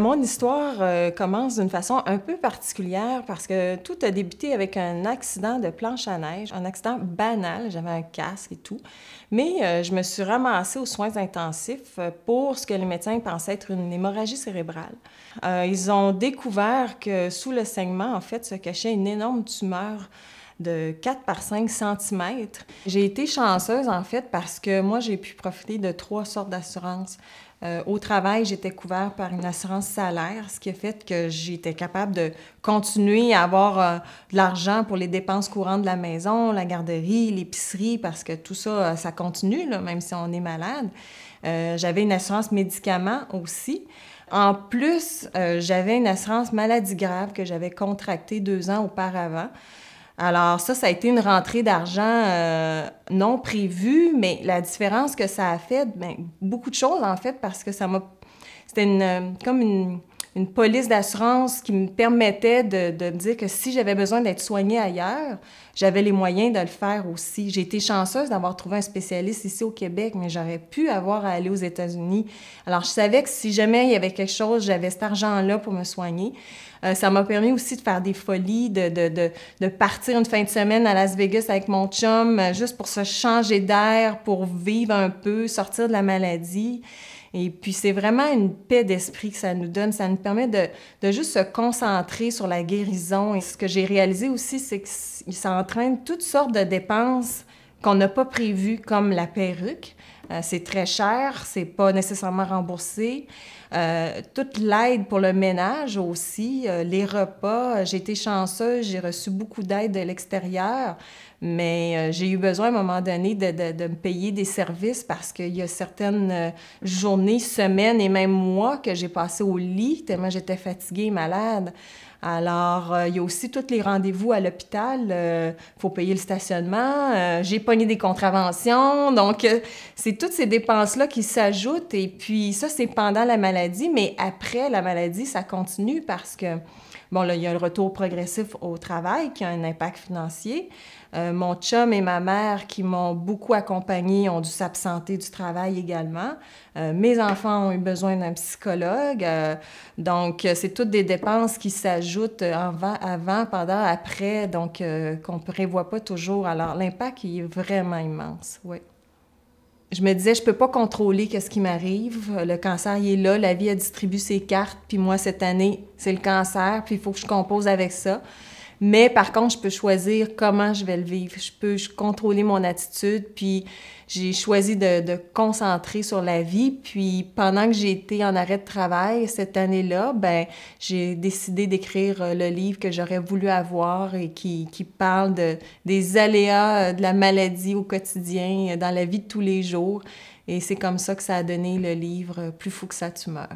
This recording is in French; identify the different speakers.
Speaker 1: Mon histoire commence d'une façon un peu particulière parce que tout a débuté avec un accident de planche à neige, un accident banal, j'avais un casque et tout, mais je me suis ramassée aux soins intensifs pour ce que les médecins pensaient être une hémorragie cérébrale. Ils ont découvert que sous le saignement, en fait, se cachait une énorme tumeur de 4 par 5 centimètres. J'ai été chanceuse, en fait, parce que moi, j'ai pu profiter de 3 sortes d'assurances. Au travail, j'étais couvert par une assurance salaire, ce qui a fait que j'étais capable de continuer à avoir de l'argent pour les dépenses courantes de la maison, la garderie, l'épicerie, parce que tout ça, ça continue, là, même si on est malade. J'avais une assurance médicaments aussi. En plus, j'avais une assurance maladie grave que j'avais contractée 2 ans auparavant. Alors ça a été une rentrée d'argent non prévue, mais la différence que ça a fait, bien, beaucoup de choses en fait, parce que c'était comme une police d'assurance qui me permettait de me dire que si j'avais besoin d'être soignée ailleurs, j'avais les moyens de le faire aussi. J'ai été chanceuse d'avoir trouvé un spécialiste ici au Québec, mais j'aurais pu avoir à aller aux États-Unis. Alors, je savais que si jamais il y avait quelque chose, j'avais cet argent-là pour me soigner. Ça m'a permis aussi de faire des folies, de partir une fin de semaine à Las Vegas avec mon chum, juste pour se changer d'air, pour vivre un peu, sortir de la maladie. Et puis, c'est vraiment une paix d'esprit que ça nous donne. Ça nous permet de juste se concentrer sur la guérison. Et ce que j'ai réalisé aussi, c'est que ça entraîne toutes sortes de dépenses qu'on n'a pas prévues, comme la perruque. C'est très cher, c'est pas nécessairement remboursé. Toute l'aide pour le ménage aussi, les repas. J'ai été chanceuse, j'ai reçu beaucoup d'aide de l'extérieur, mais j'ai eu besoin à un moment donné de me payer des services parce qu'il y a certaines journées, semaines et même mois que j'ai passé au lit tellement j'étais fatiguée et malade. Alors, il y a aussi tous les rendez-vous à l'hôpital. Faut payer le stationnement. J'ai pogné des contraventions. Donc, c'est toutes ces dépenses-là qui s'ajoutent. Et puis, ça, c'est pendant la maladie. Mais après la maladie, ça continue parce que, bon, là, il y a le retour progressif au travail qui a un impact financier. Mon chum et ma mère, qui m'ont beaucoup accompagnée, ont dû s'absenter du travail également. Mes enfants ont eu besoin d'un psychologue. Donc, c'est toutes des dépenses qui s'ajoutent avant, pendant, après, donc qu'on ne prévoit pas toujours. Alors, l'impact, il est vraiment immense, oui. Je me disais, je peux pas contrôler qu'est-ce qui m'arrive. Le cancer, il est là, la vie a distribué ses cartes, puis moi, cette année, c'est le cancer, puis il faut que je compose avec ça. Mais par contre, je peux choisir comment je vais le vivre. Je peux contrôler mon attitude, puis j'ai choisi de concentrer sur la vie. Puis pendant que j'ai été en arrêt de travail cette année-là, ben j'ai décidé d'écrire le livre que j'aurais voulu avoir et qui parle des aléas de la maladie au quotidien, dans la vie de tous les jours. Et c'est comme ça que ça a donné le livre « Plus fou que sa tumeur ».